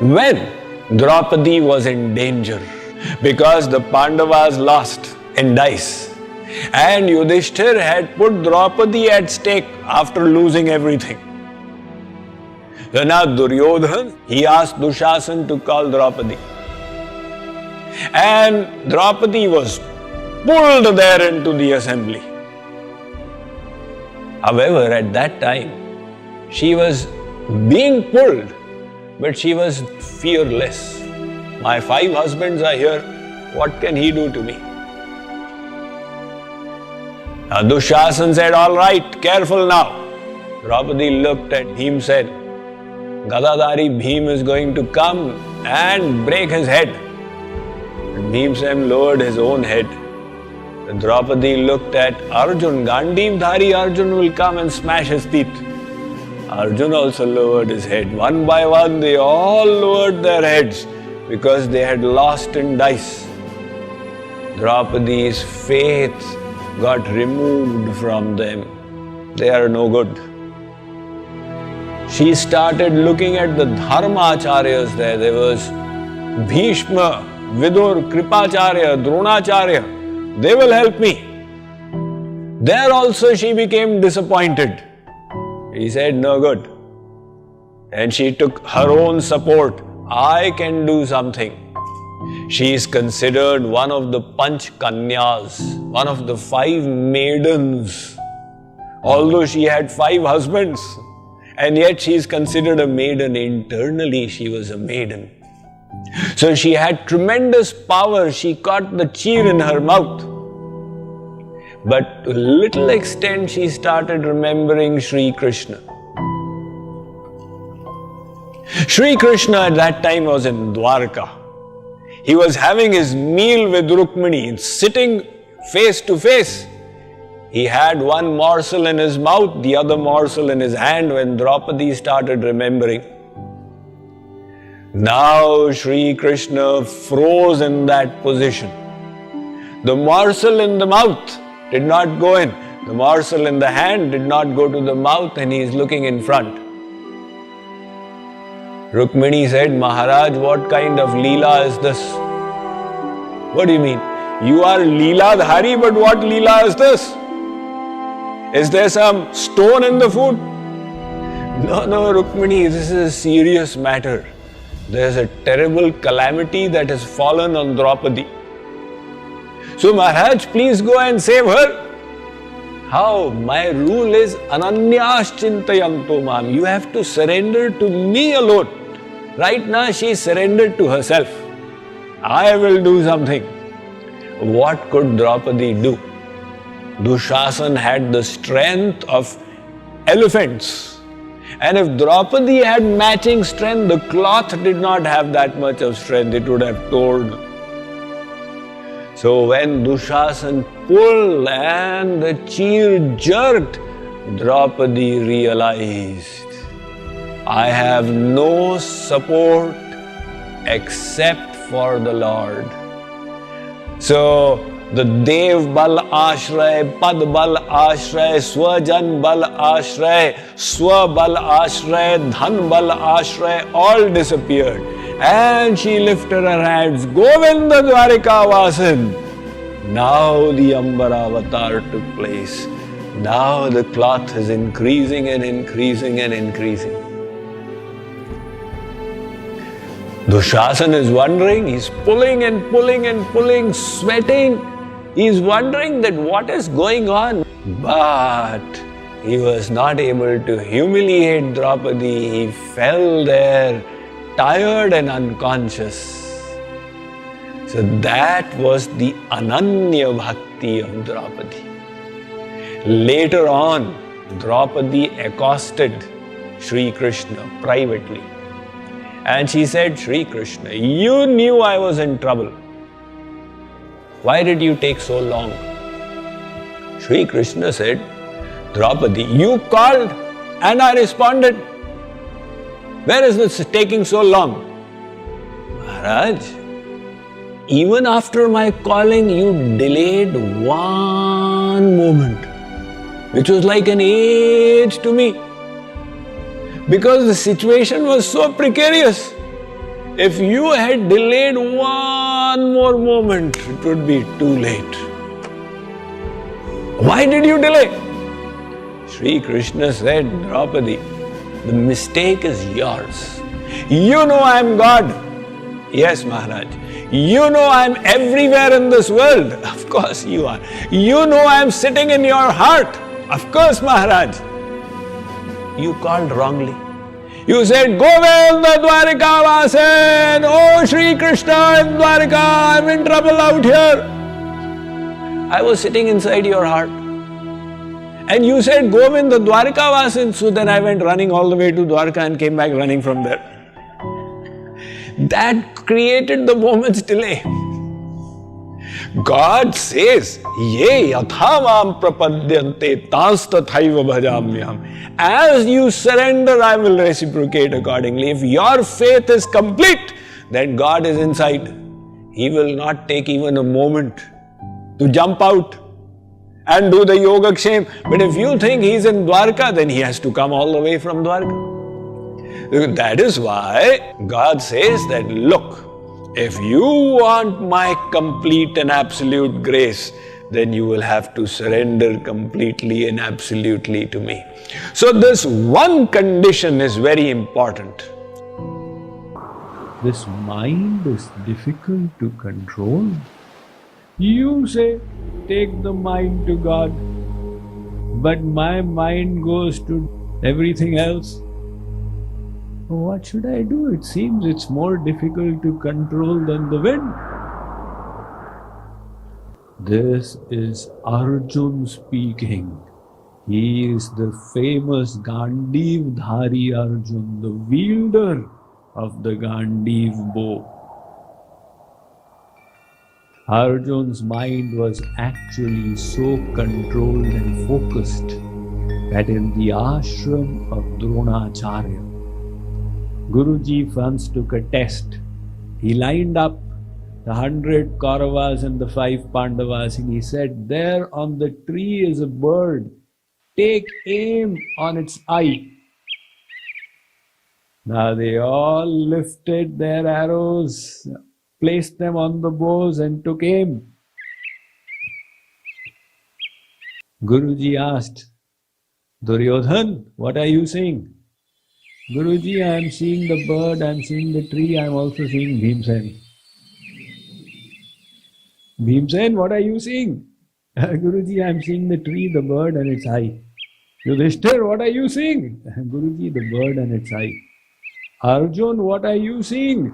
When Draupadi was in danger because the Pandavas lost in dice and Yudhishthir had put Draupadi at stake after losing everything. So now Duryodhan, he asked Dushasan to call Draupadi. And Draupadi was pulled there into the assembly. However, at that time, she was being pulled, but she was fearless. My 5 husbands are here, what can he do to me? Now Dushasan said, all right, careful now. Draupadi looked at him and said, Gadadhari Bhim is going to come and break his head. And Bhimsen lowered his own head. And Draupadi looked at Arjun, Gandhivdhari Arjun will come and smash his teeth. Arjun also lowered his head. One by one they all lowered their heads because they had lost in dice. Draupadi's faith got removed from them. They are no good. She started looking at the Dharmacharyas there. There was Bhishma, Vidur, Kripacharya, Dronacharya. They will help me. There also she became disappointed. He said, no good. And she took her own support. I can do something. She is considered one of the Panch Kanyas, one of the 5 maidens. Although she had 5 husbands, and yet she is considered a maiden. Internally, she was a maiden. So she had tremendous power. She caught the cheer in her mouth. But to a little extent, she started remembering Shri Krishna. Shri Krishna at that time was in Dwarka. He was having his meal with Rukmini, sitting face to face. He had one morsel in his mouth, the other morsel in his hand when Draupadi started remembering. Now Shri Krishna froze in that position. The morsel in the mouth did not go in. The morsel in the hand did not go to the mouth, and he is looking in front. Rukmini said, Maharaj, what kind of Leela is this? What do you mean? You are Leela Dhari, but what Leela is this? Is there some stone in the food? No, Rukmini, this is a serious matter. There is a terrible calamity that has fallen on Draupadi. So Maharaj, please go and save her. How? My rule is Ananyas Chintayanto Mam. You have to surrender to me alone. Right now she is surrendered to herself. I will do something. What could Draupadi do? Dushasan had the strength of elephants. And if Draupadi had matching strength, the cloth did not have that much of strength. It would have torn. So when Dushasan pulled and the cheer jerked, Draupadi realized, I have no support except for the Lord. So the Dev Bal Ashray, Pad Bal Ashray, Swajan Bal Ashray, Swa Bal Ashray, Dhan Bal Ashray, all disappeared. And she lifted her hands, Govinda Dwarika Vasan. Now the Ambara avatar took place. Now the cloth is increasing and increasing and increasing. Dushasan is wondering, he's pulling and pulling and pulling, sweating. He's wondering that what is going on. But he was not able to humiliate Draupadi. He fell there, tired and unconscious. So that was the Ananya Bhakti of Draupadi. Later on, Draupadi accosted Shri Krishna privately. And she said, Shri Krishna, you knew I was in trouble. Why did you take so long? Shri Krishna said, Draupadi, you called and I responded. Where is this taking so long? Maharaj, even after my calling, you delayed one moment, which was like an age to me. Because the situation was so precarious. If you had delayed one more moment, it would be too late. Why did you delay? Shri Krishna said, Draupadi, the mistake is yours. You know I am God. Yes, Maharaj. You know I am everywhere in this world. Of course you are. You know I am sitting in your heart. Of course, Maharaj. You called wrongly. You said, Govinda Dwarika Vasen, oh Shri Krishna in Dwarika, I'm in trouble out here. I was sitting inside your heart. And you said, Govinda Dwarika Vasen, so then I went running all the way to Dwarka and came back running from there. That created the moment's delay. God says, Ye yathavam prapadyante tastathaiva bhajamyam. As you surrender, I will reciprocate accordingly. If your faith is complete, then God is inside. He will not take even a moment to jump out and do the yogakshema. But if you think He is in Dwarka, then He has to come all the way from Dwarka. That is why God says that, look, if you want my complete and absolute grace, then you will have to surrender completely and absolutely to me. So this one condition is very important. This mind is difficult to control. You say, take the mind to God, but my mind goes to everything else. What should I do? It seems it's more difficult to control than the wind. This is Arjun speaking. He is the famous Gandivdhari Arjun, the wielder of the Gandiv bow. Arjun's mind was actually so controlled and focused that in the ashram of Dronacharya, Guruji once took a test. He lined up the 100 Kauravas and the 5 Pandavas and he said, there on the tree is a bird. Take aim on its eye. Now they all lifted their arrows, placed them on the bows and took aim. Guruji asked, Duryodhan, what are you seeing? Guruji, I am seeing the bird, I am seeing the tree, I am also seeing Bhimsen. Bhimsen, what are you seeing? Guruji, I am seeing the tree, the bird and its eye. Yudhishthir, what are you seeing? Guruji, the bird and its eye. Arjun, what are you seeing?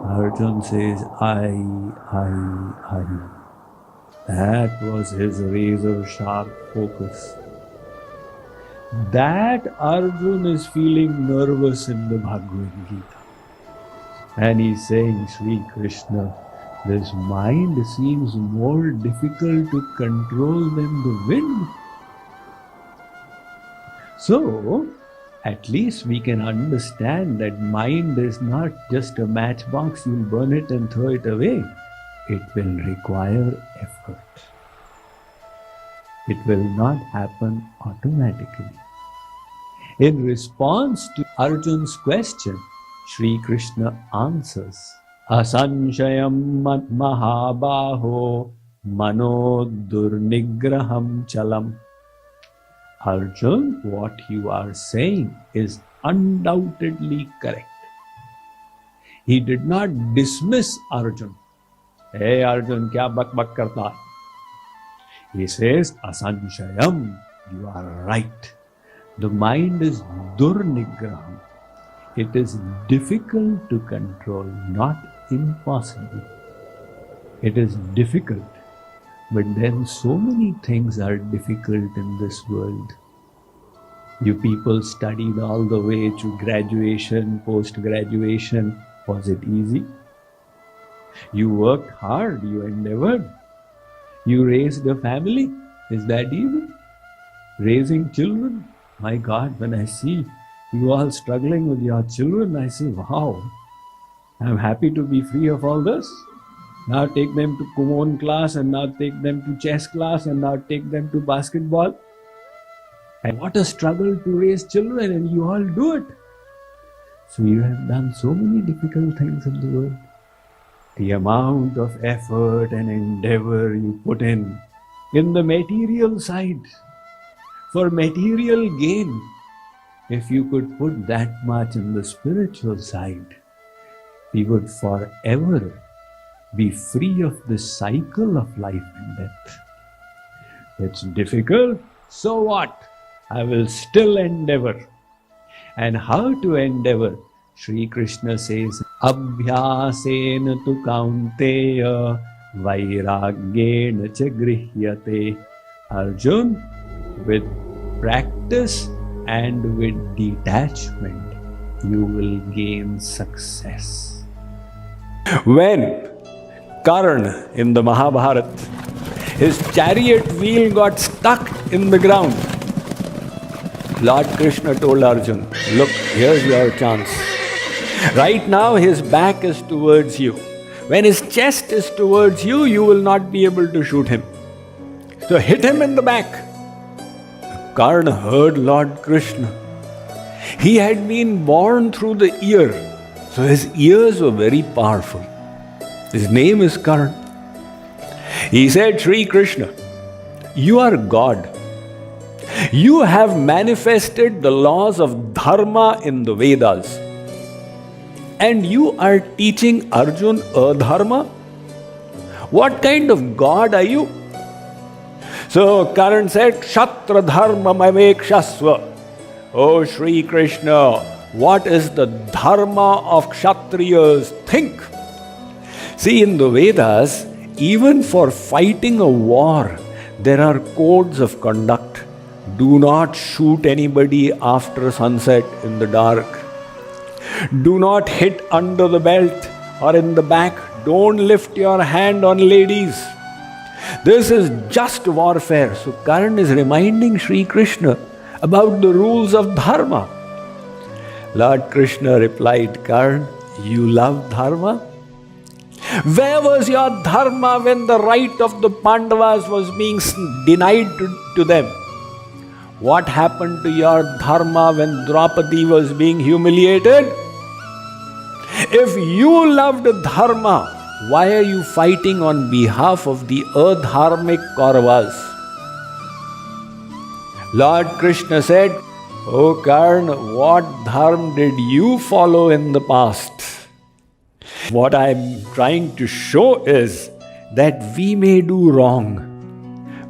Arjun says, I. That was his razor sharp focus. That Arjun is feeling nervous in the Bhagavad Gita. And he's saying, Shri Krishna, this mind seems more difficult to control than the wind. So, at least we can understand that mind is not just a matchbox, you'll burn it and throw it away. It will require effort. It will not happen automatically. In response to Arjun's question, Shri Krishna answers, Asanshayam mat mahabaho mano durnigraham chalam. Arjun, what you are saying is undoubtedly correct. He did not dismiss Arjun. Hey Arjun, kya bak bak karta? He says, Asanshayam, you are right. The mind is durnigraham. It is difficult to control, not impossible. It is difficult. But then so many things are difficult in this world. You people studied all the way to graduation, post-graduation. Was it easy? You worked hard, you endeavored. You raised a family. Is that easy? Raising children? My God, when I see you all struggling with your children, I say, wow, I'm happy to be free of all this. Now take them to Kumon class and now take them to chess class and now take them to basketball. And what a struggle to raise children, and you all do it. So you have done so many difficult things in the world. The amount of effort and endeavor you put in the material side, for material gain, if you could put that much in the spiritual side, we would forever be free of this cycle of life and death. It's difficult, so what? I will still endeavor. And how to endeavor? Shri Krishna says, Abhyasena tu kaunteya vairagyena cha grihyate. Arjun, with practice and with detachment, you will gain success. When Karna in the Mahabharat, his chariot wheel got stuck in the ground, Lord Krishna told Arjun, look, here's your chance. Right now his back is towards you. When his chest is towards you, you will not be able to shoot him. So hit him in the back. Karna heard Lord Krishna. He had been born through the ear, so his ears were very powerful. His name is Karna. He said, Shri Krishna, you are God. You have manifested the laws of dharma in the Vedas. And you are teaching Arjun adharma? What kind of God are you? So Karna said, Kshatra dharma mamekshasva. Oh Shri Krishna, what is the dharma of Kshatriyas? Think. See, in the Vedas, even for fighting a war, there are codes of conduct. Do not shoot anybody after sunset in the dark. Do not hit under the belt or in the back. Don't lift your hand on ladies. This is just warfare. So Karna is reminding Shri Krishna about the rules of dharma. Lord Krishna replied, Karna, you love dharma? Where was your dharma when the right of the Pandavas was being denied to them? What happened to your dharma when Draupadi was being humiliated? If you loved dharma, why are you fighting on behalf of the adharmic Kauravas? Lord Krishna said, O Karna, what dharma did you follow in the past? What I am trying to show is that we may do wrong,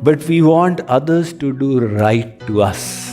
but we want others to do right to us.